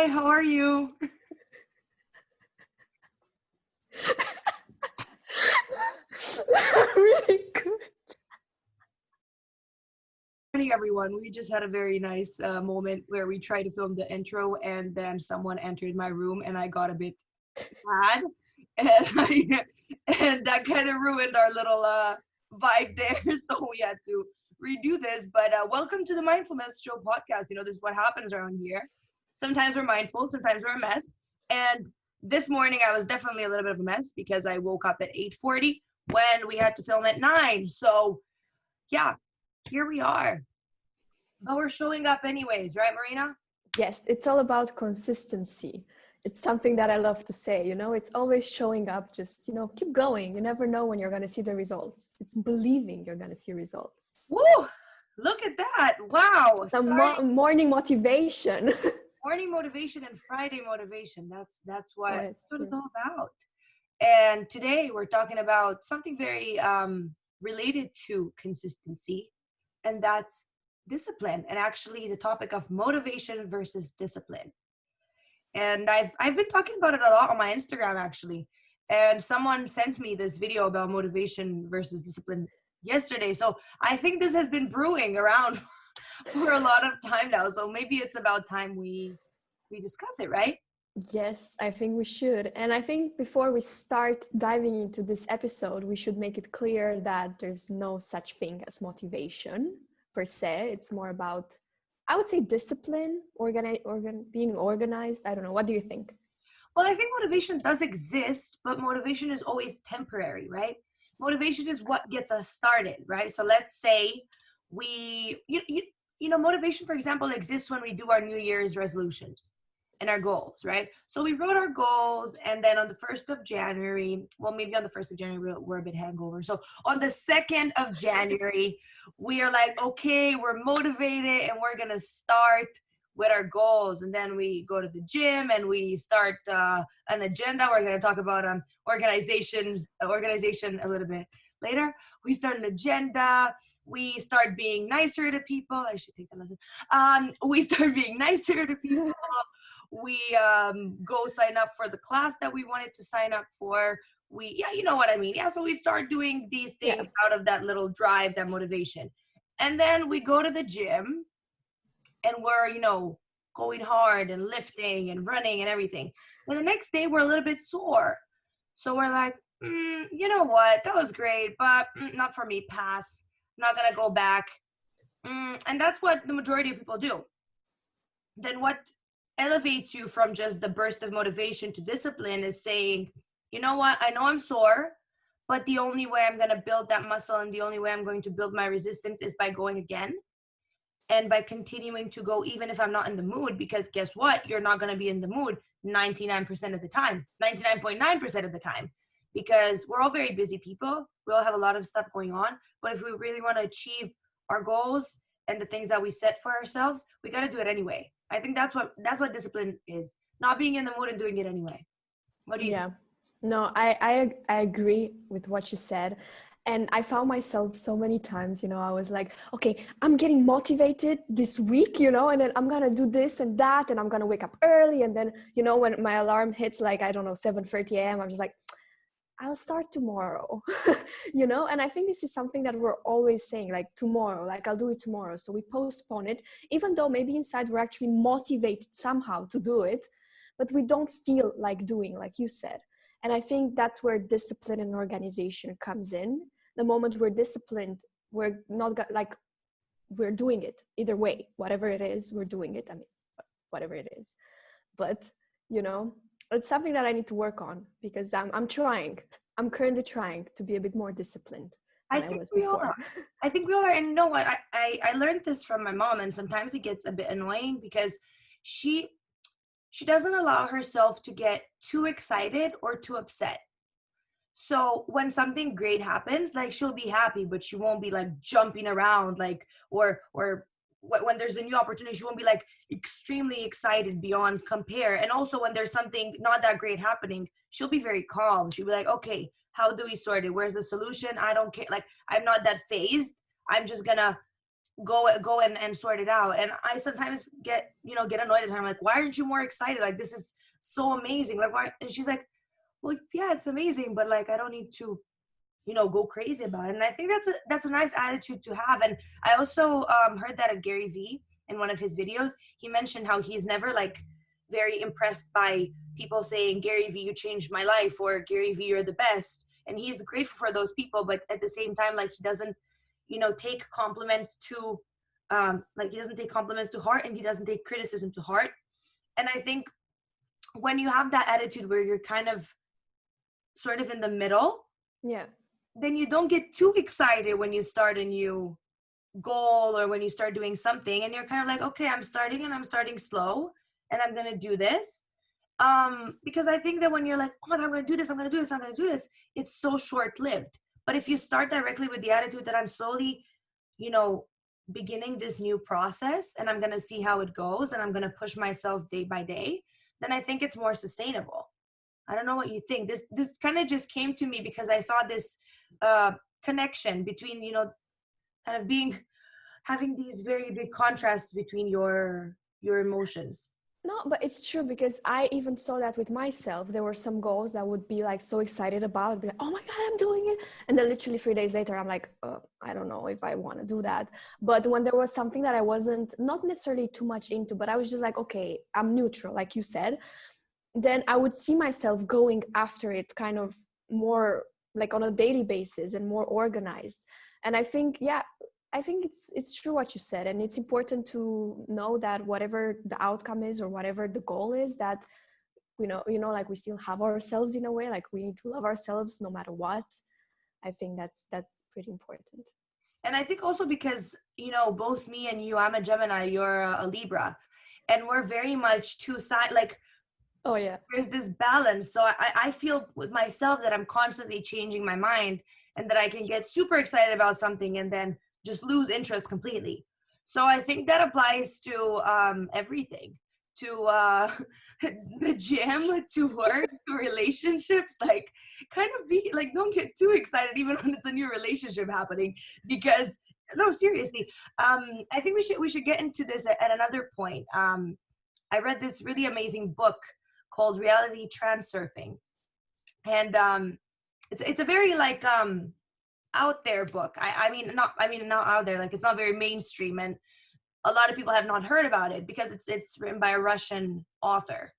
Hi, how are you? Really good. Morning, everyone. We just had a very nice moment where we tried to film the intro, and then someone entered my room, and I got a bit mad, and and that kind of ruined our little vibe there. So we had to redo this. But welcome to the Mindful Mess Show podcast. You know, this is what happens around here. Sometimes we're mindful, sometimes we're a mess. And this morning, I was definitely a little bit of a mess because I woke up at 8:40 when we had to film at 9. So yeah, here we are. But we're showing up anyways, right, Marina? Yes, it's all about consistency. It's something that I love to say, it's always showing up, just, keep going. You never know when you're going to see the results. It's believing you're going to see results. Woo! Look at that. Wow. Some morning motivation. Morning motivation and Friday motivation. That's what it's all about. And today we're talking about something very related to consistency, and that's discipline, and actually the topic of motivation versus discipline. And I've been talking about it a lot on my Instagram actually, and someone sent me this video about motivation versus discipline yesterday. So I think this has been brewing around for a lot of time now, so maybe it's about time we discuss it, right? Yes, I think we should. And I think before we start diving into this episode, we should make it clear that there's no such thing as motivation per se. It's more about, I would say, discipline, being organized. I don't know. What do you think? Well, I think motivation does exist, but motivation is always temporary, right? Motivation is what gets us started, right? So let's say motivation, for example, exists when we do our New Year's resolutions and our goals, right? So we wrote our goals, and then on the 1st of January, well, maybe on the 1st of January, we're a bit hangover. So on the 2nd of January, we are like, okay, we're motivated and we're going to start with our goals. And then we go to the gym and we start an agenda. We're going to talk about organization a little bit later. We start an agenda. We start being nicer to people. I should take that lesson. We start being nicer to people. We go sign up for the class that we wanted to sign up for. You know what I mean? Yeah, so we start doing these things out of that little drive, that motivation. And then we go to the gym and we're, going hard and lifting and running and everything. And the next day we're a little bit sore. So we're like, you know what? That was great, but not for me. Pass. I'm not going to go back. And that's what the majority of people do. Then what elevates you from just the burst of motivation to discipline is saying, you know what, I know I'm sore, but the only way I'm going to build that muscle and the only way I'm going to build my resistance is by going again and by continuing to go even if I'm not in the mood, because guess what, you're not going to be in the mood 99% of the time, 99.9% of the time, because we're all very busy people. We all have a lot of stuff going on, but if we really want to achieve our goals and the things that we set for ourselves, we got to do it anyway. I think that's what discipline is. Not being in the mood and doing it anyway. What do you think? No, I agree with what you said. And I found myself so many times, I was like, okay, I'm getting motivated this week, and then I'm going to do this and that, and I'm going to wake up early. And then, when my alarm hits, like, I don't know, 7:30 a.m., I'm just like, I'll start tomorrow, and I think this is something that we're always saying, like, tomorrow, like, I'll do it tomorrow. So we postpone it, even though maybe inside we're actually motivated somehow to do it, but we don't feel like doing, like you said. And I think that's where discipline and organization comes in. The moment we're disciplined, we're not we're doing it either way, whatever it is, we're doing it. I mean, whatever it is, but it's something that I need to work on, because I'm currently trying to be a bit more disciplined than I was before. I think we all are. And you know what? I learned this from my mom, and sometimes it gets a bit annoying because she doesn't allow herself to get too excited or too upset. So when something great happens, like, she'll be happy, but she won't be like jumping around, like, or when there's a new opportunity, she won't be like extremely excited beyond compare. And also when there's something not that great happening, she'll be very calm. She'll be like, okay, how do we sort it? Where's the solution? I don't care. Like, I'm not that phased. I'm just gonna go and sort it out. And I sometimes get annoyed at her. I'm like, why aren't you more excited? Like, this is so amazing. Like, why? And she's like, well, yeah, it's amazing, but like, I don't need to go crazy about it. And I think that's a nice attitude to have. And I also heard that of Gary Vee in one of his videos. He mentioned how he's never like very impressed by people saying, Gary Vee, you changed my life, or Gary Vee, you're the best. And he's grateful for those people, but at the same time, like, he doesn't take compliments to he doesn't take compliments to heart, and he doesn't take criticism to heart. And I think when you have that attitude where you're kind of sort of in the middle, Yeah. then you don't get too excited when you start a new goal or when you start doing something, and you're kind of like, okay, I'm starting slow, and I'm gonna do this. Because I think that when you're like, oh my God, I'm gonna do this, it's so short-lived. But if you start directly with the attitude that I'm slowly, beginning this new process, and I'm gonna see how it goes, and I'm gonna push myself day by day, then I think it's more sustainable. I don't know what you think. This kind of just came to me because I saw this connection between, kind of having these very big contrasts between your emotions. No, but it's true, because I even saw that with myself. There were some goals that would be like so excited about, be like, oh my God, I'm doing it. And then literally 3 days later, I'm like, I don't know if I want to do that. But when there was something that I wasn't not necessarily too much into, but I was just like, okay, I'm neutral, like you said, then I would see myself going after it kind of more like on a daily basis and more organized. And I think, yeah, I think it's true what you said. And it's important to know that whatever the outcome is or whatever the goal is, that, like, we still have ourselves in a way, like we need to love ourselves no matter what. I think that's pretty important. And I think also because, both me and you, I'm a Gemini, you're a Libra, and we're very much two sides. Like, Oh yeah. there's this balance. So I feel with myself that I'm constantly changing my mind, and that I can get super excited about something and then just lose interest completely. So I think that applies to everything, to the gym, to work, to relationships. Like, kind of be like, don't get too excited even when it's a new relationship happening, because no, seriously. I think we should get into this at another point. I read this really amazing book called Reality Transurfing, and it's a very like out there book. Not out there, like, it's not very mainstream, and a lot of people have not heard about it because it's written by a Russian author,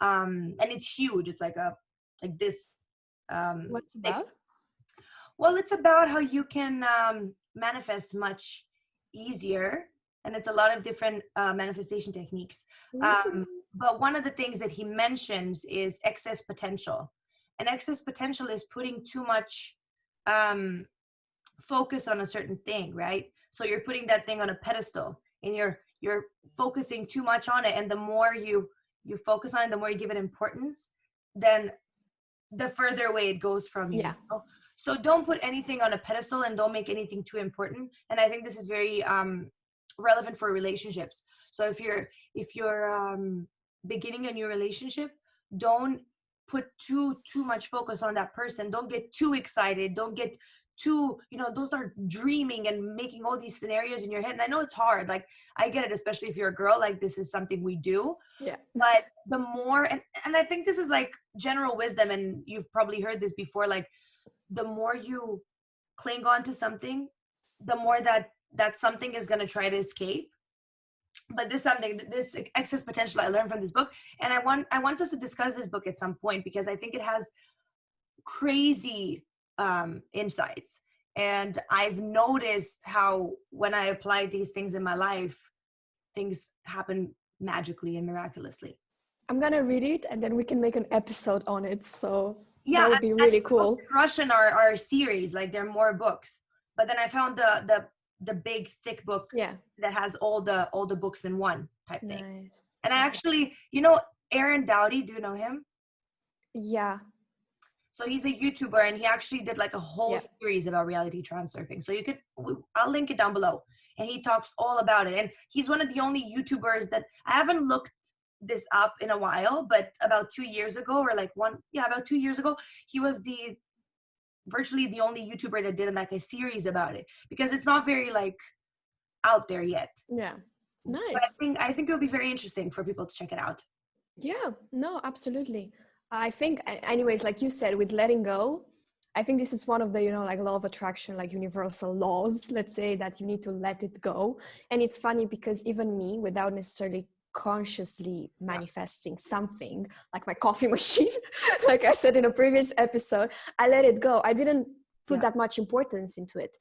and it's huge. It's like this What's thick. about? Well, it's about how you can manifest much easier, and it's a lot of different manifestation techniques. But one of the things that he mentions is excess potential. And excess potential is putting too much focus on a certain thing, right? So you're putting that thing on a pedestal, and you're focusing too much on it. And the more you focus on it, the more you give it importance, then the further away it goes from you. Yeah. So don't put anything on a pedestal, and don't make anything too important. And I think this is very relevant for relationships. So if you're beginning a new relationship, don't put too much focus on that person. Don't get too excited. Don't get too, don't start dreaming and making all these scenarios in your head. And I know it's hard. Like, I get it, especially if you're a girl. Like, this is something we do. Yeah. But the more, and I think this is like general wisdom, and you've probably heard this before, like, the more you cling on to something, the more that something is going to try to escape. But this excess potential I learned from this book, and I want us to discuss this book at some point, because I think it has crazy insights. And I've noticed how when I apply these things in my life, things happen magically and miraculously. I'm gonna read it, and then we can make an episode on it. So Yeah, that would be really cool. Russian are series, like, there are more books. But then I found the big thick book, Yeah, that has all the books in one type thing. nice. And I actually, Aaron Dowdy, do you know him? Yeah, So he's a YouTuber, and he actually did like a whole Yeah. series about reality transurfing. So I'll link it down below. And he talks all about it. And he's one of the only YouTubers that, I haven't looked this up in a while, but about 2 years ago, or about 2 years ago, he was virtually the only YouTuber that did like a series about it, because it's not very like out there yet. Yeah. But Nice. I think it'll be very interesting for people to check it out. Yeah, no, absolutely. I think, anyways, like you said, with letting go, I think this is one of the, like law of attraction, like universal laws, let's say, that you need to let it go. And it's funny because even me, without necessarily consciously manifesting something like my coffee machine, like I said in a previous episode, I let it go. I didn't put that much importance into it.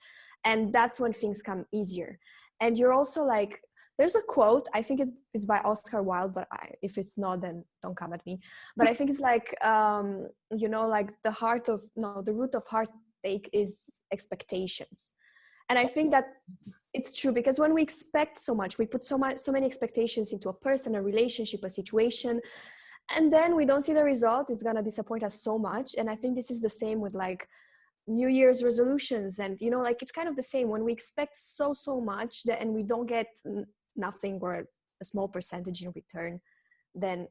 And that's when things come easier. And you're also like, there's a quote, I think it's by Oscar Wilde, but if it's not, then don't come at me. But I think it's like, like the root of heartache is expectations. And I think that it's true, because when we expect so much, we put so many expectations into a person, a relationship, a situation, and then we don't see the result, it's going to disappoint us so much. And I think this is the same with like New Year's resolutions. And, like it's kind of the same when we expect so much and we don't get nothing or a small percentage in return, then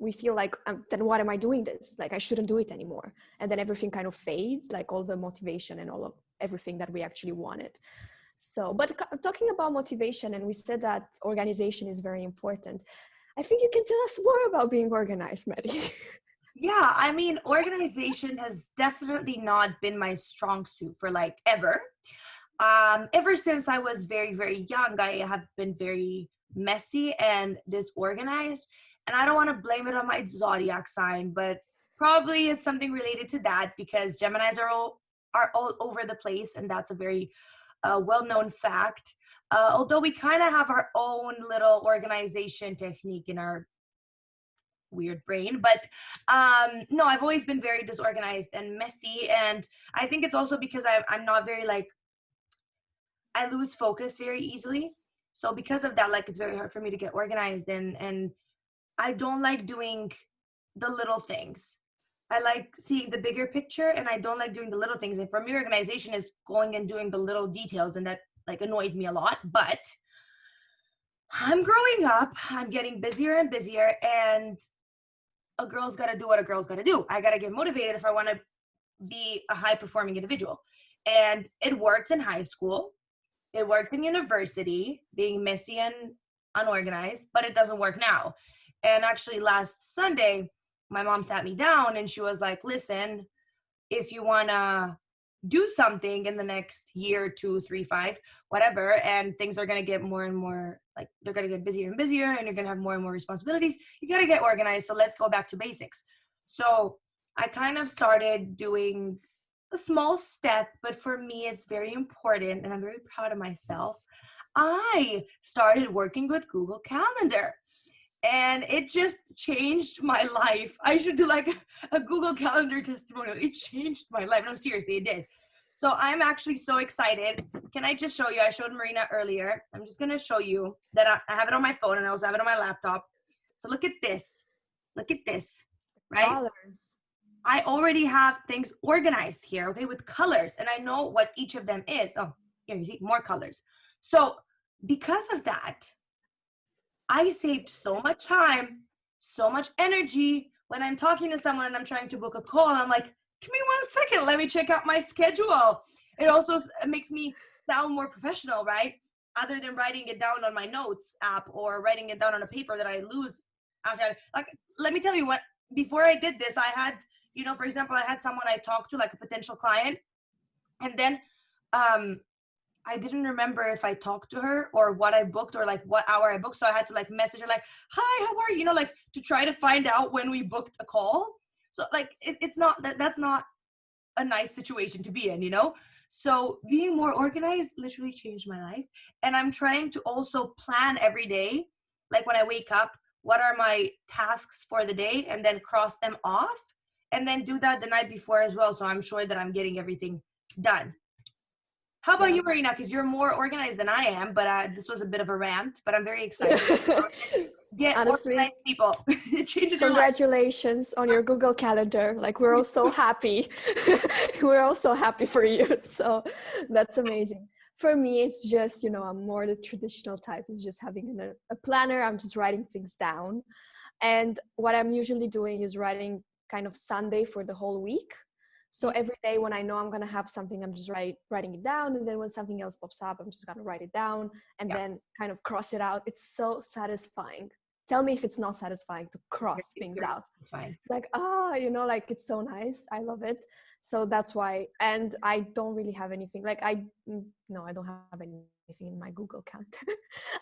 we feel like then what am I doing this, like I shouldn't do it anymore, and then everything kind of fades, like all the motivation and all of everything that we actually wanted. So, but talking about motivation, and we said that organization is very important, I think you can tell us more about being organized, Maddie. Yeah, I mean, organization has definitely not been my strong suit for like ever. Ever since I was very, very young, I have been very messy and disorganized. And I don't want to blame it on my zodiac sign, but probably it's something related to that, because Geminis are all over the place, and that's a very well-known fact. Although we kind of have our own little organization technique in our weird brain, but no, I've always been very disorganized and messy. And I think it's also because I'm not very like, I lose focus very easily. So because of that, like it's very hard for me to get organized, and I don't like doing the little things. I like seeing the bigger picture, and I don't like doing the little things. And for me, organization is going and doing the little details, and that like annoys me a lot. But I'm growing up, I'm getting busier and busier, and a girl's got to do what a girl's got to do. I got to get motivated if I want to be a high performing individual. And it worked in high school. It worked in university, being messy and unorganized, but it doesn't work now. And actually last Sunday, my mom sat me down and she was like, listen, if you want to do something in the next year, 2, 3, 5, whatever, and things are going to get more and more, like they're going to get busier and busier, and you're going to have more and more responsibilities, you got to get organized. So let's go back to basics. So I kind of started doing a small step, but for me, it's very important, and I'm very proud of myself. I started working with Google Calendar, and it just changed my life. I should do like a Google Calendar testimonial. It changed my life. No, seriously, it did. So I'm actually so excited. Can I just show you? I showed Marina earlier. I'm just going to show you that I have it on my phone, and I also have it on my laptop. So look at this. Look at this, right? Colors. I already have things organized here, okay, with colors, and I know what each of them is. Oh, here you see more colors. So because of that, I saved so much time, so much energy when I'm talking to someone and I'm trying to book a call. I'm like, give me 1 second, let me check out my schedule. It also makes me sound more professional, right? Other than writing it down on my notes app or writing it down on a paper that I lose after. Like, let me tell you what, before I did this, I had, for example, I had someone I talked to, like a potential client, and then I didn't remember if I talked to her or what I booked or like what hour I booked. So I had to like message her like, hi, how are you? Like to try to find out when we booked a call. So like, it's not, that's not a nice situation to be in. So being more organized literally changed my life. And I'm trying to also plan every day. Like when I wake up, what are my tasks for the day, and then cross them off, and then do that the night before as well. So I'm sure that I'm getting everything done. How about you, Marina? Because you're more organized than I am, but this was a bit of a rant, but I'm very excited. Get Honestly, organized people. It changes your life. Congratulations on your Google Calendar. Like we're all so happy. We're all so happy for you. So that's amazing. For me, it's just, I'm more the traditional type. It's just having a planner. I'm just writing things down. And what I'm usually doing is writing kind of Sunday for the whole week. So every day when I know I'm going to have something, I'm just writing it down. And then when something else pops up, I'm just going to write it down and then kind of cross it out. It's so satisfying. Tell me if it's not satisfying to cross things out. It's fine. It's like, like it's so nice. I love it. So that's why. And I don't really have anything like I don't have anything in my Google Calendar.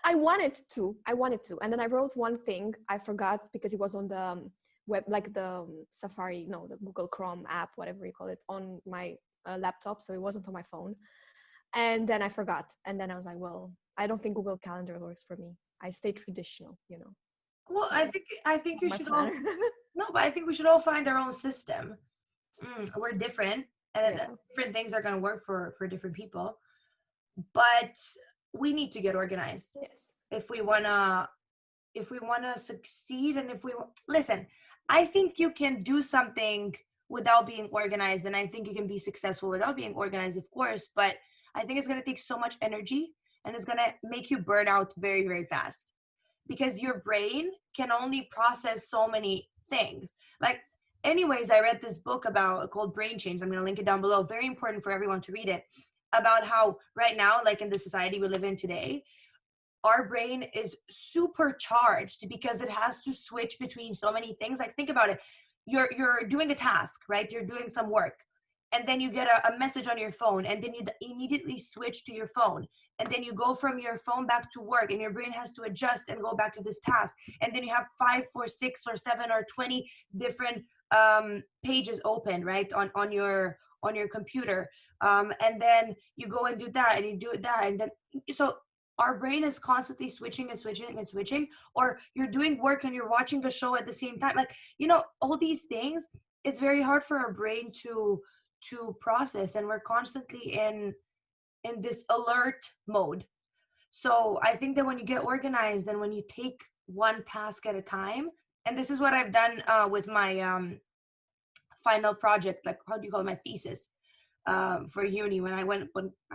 I wanted to. And then I wrote one thing. I forgot because it was on the web, like the Safari, the Google Chrome app, whatever you call it, on my laptop. So it wasn't on my phone. And then I forgot. And then I was like, well, I don't think Google Calendar works for me. I stay traditional, Well, So, I think you should all, planner. no, but I think we should all find our own system. We're different, and different things are going to work for different people. But we need to get organized. Yes. If we wanna succeed, and listen, I think you can do something without being organized, and I think you can be successful without being organized, of course. But I think it's going to take so much energy, and it's going to make you burn out very, very fast, because your brain can only process so many things. Like, anyways, I read this book called Brain Change. I'm going to link it down below. Very important for everyone to read it, about how right now, like in the society we live in today, our brain is supercharged because it has to switch between so many things. Like, think about it. You're doing a task, right? You're doing some work, and then you get a message on your phone, and then you immediately switch to your phone, and then you go from your phone back to work, and your brain has to adjust and go back to this task, and then you have 5 or 6 or 7 or 20 different pages open, right, on your computer, and then you go and do that, and you do that, and then so our brain is constantly switching and switching and switching. Or you're doing work and you're watching a show at the same time, like, all these things. It's very hard for our brain to process, and we're constantly in this alert mode. So I think that when you get organized, and when you take one task at a time, and this is what I've done with my final project, like, how do you call it, my thesis for uni, when I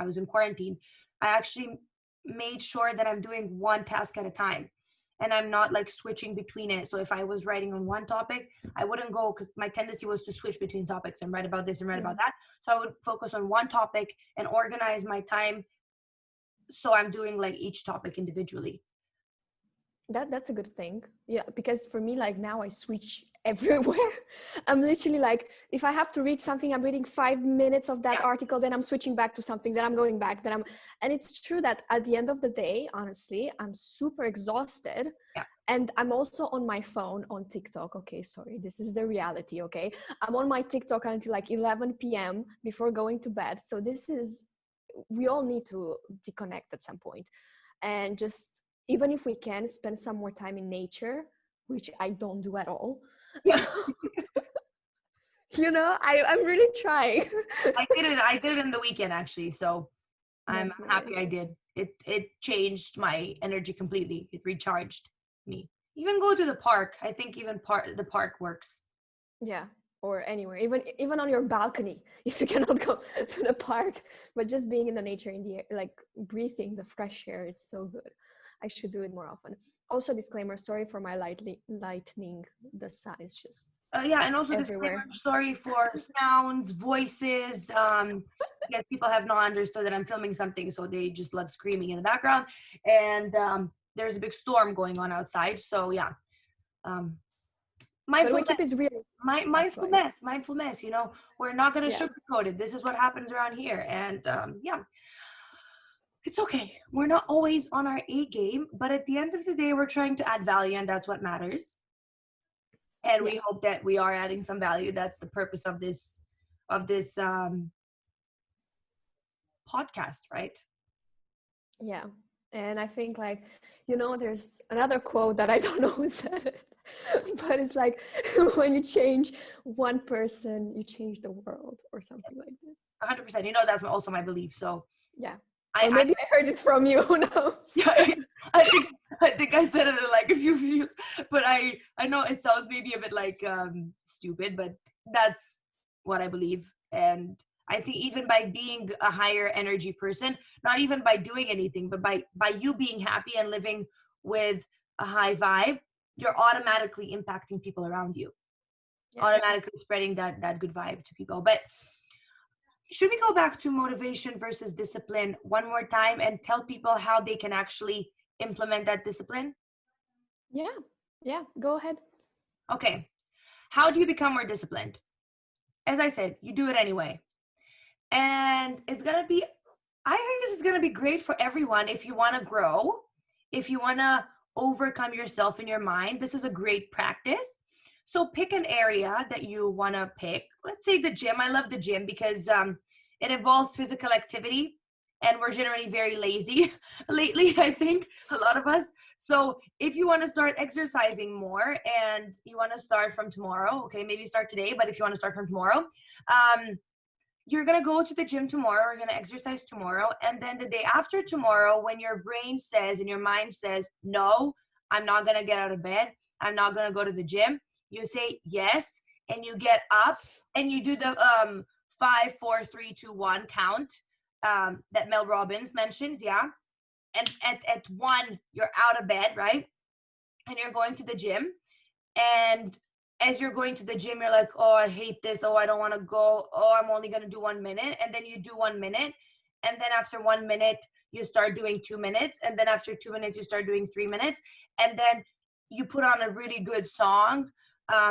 was in quarantine, I actually made sure that I'm doing one task at a time, and I'm not like switching between it. So if I was writing on one topic, I wouldn't go, because my tendency was to switch between topics and write about this and write about that. So I would focus on one topic and organize my time, so I'm doing like each topic individually. That's a good thing. Yeah, because for me, like, now I switch everywhere. I'm literally like, if I have to read something, I'm reading 5 minutes of that article, then I'm switching back to something, then I'm going back, and it's true that at the end of the day, honestly, I'm super exhausted. And I'm also on my phone on TikTok. Okay, sorry, this is the reality. Okay, I'm on my TikTok until like 11 p.m. before going to bed. So we all need to deconnect at some point, and just, even if we can, spend some more time in nature, which I don't do at all. So, I'm really trying. I did it in the weekend, actually. So I'm happy I did. It changed my energy completely. It recharged me. Even go to the park. I think even the park works. Yeah, or anywhere, even on your balcony, if you cannot go to the park, but just being in the nature, in the air, like breathing the fresh air, it's so good. I should do it more often. Also, disclaimer, sorry for my lightning. The sun is just and also everywhere. Disclaimer, sorry for sounds, voices. Yes, people have not understood that I'm filming something, so they just love screaming in the background. And there's a big storm going on outside, so yeah. Mindful but we keep it real. Mindful mess. We're not going to sugarcoat it. This is what happens around here, and it's okay. We're not always on our A game, but at the end of the day, we're trying to add value, and that's what matters. And we hope that we are adding some value. That's the purpose of this podcast, right? Yeah. And I think, like, there's another quote that I don't know who said it, but it's like, when you change one person, you change the world, or something like this. 100%. That's also my belief. So yeah. Or maybe I heard it from you. Who knows? Yeah, I think I said it in like a few videos, but I know it sounds maybe a bit like stupid, but that's what I believe. And I think even by being a higher energy person, not even by doing anything, but by you being happy and living with a high vibe, you're automatically impacting people around you. automatically spreading that good vibe to people. But should we go back to motivation versus discipline one more time and tell people how they can actually implement that discipline? Yeah, go ahead. Okay. How do you become more disciplined? As I said, you do it anyway. And it's going to be, I think this is going to be great for everyone. If you want to grow, if you want to overcome yourself in your mind, this is a great practice. So pick an area that you want to pick. Let's say the gym. I love the gym because it involves physical activity, and we're generally very lazy lately, I think, a lot of us. So if you want to start exercising more and you want to start from tomorrow, okay, maybe start today, but if you want to start from tomorrow, you're going to go to the gym tomorrow, you're going to exercise tomorrow, and then the day after tomorrow, when your brain says and your mind says, no, I'm not going to get out of bed, I'm not going to go to the gym, you say yes, and you get up and you do the 5, 4, 3, 2, 1 count that Mel Robbins mentions, yeah? And at 1, you're out of bed, right? And you're going to the gym, and as you're going to the gym, you're like, oh, I hate this. Oh, I don't want to go. Oh, I'm only going to do 1 minute. And then you do 1 minute. And then after 1 minute, you start doing 2 minutes. And then after 2 minutes, you start doing 3 minutes. And then you put on a really good song,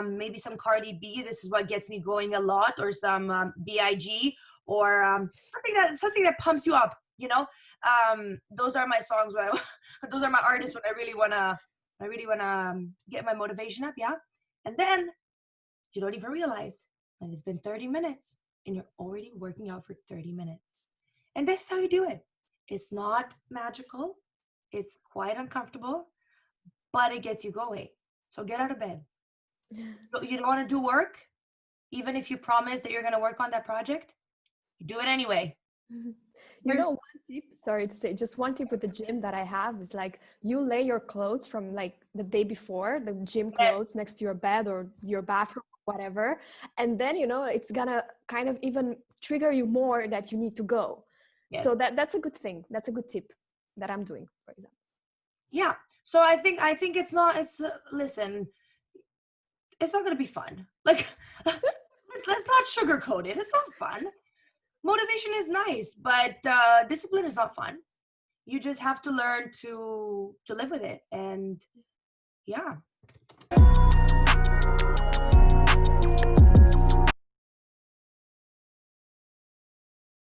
maybe some Cardi B. This is what gets me going a lot, or some B.I.G. or something that pumps you up. You know, those are my songs. Those are my artists when I really wanna get my motivation up. Yeah. And then you don't even realize, and it's been 30 minutes and you're already working out for 30 minutes. And this is how you do it. It's not magical. It's quite uncomfortable, but it gets you going. So get out of bed. You don't want to do work, even if you promise that you're going to work on that project, you do it anyway. You know, one tip, sorry to say, just one tip with the gym that I have is like, you lay your clothes from like the day before, the gym clothes next to your bed or your bathroom, whatever. And then, you know, it's gonna kind of even trigger you more that you need to go. Yes. So that's a good thing. That's a good tip that I'm doing, for example. Yeah. So I think listen, it's not going to be fun. Like, let's not sugarcoat it. It's not fun. Motivation is nice, but discipline is not fun. You just have to learn to live with it. And yeah.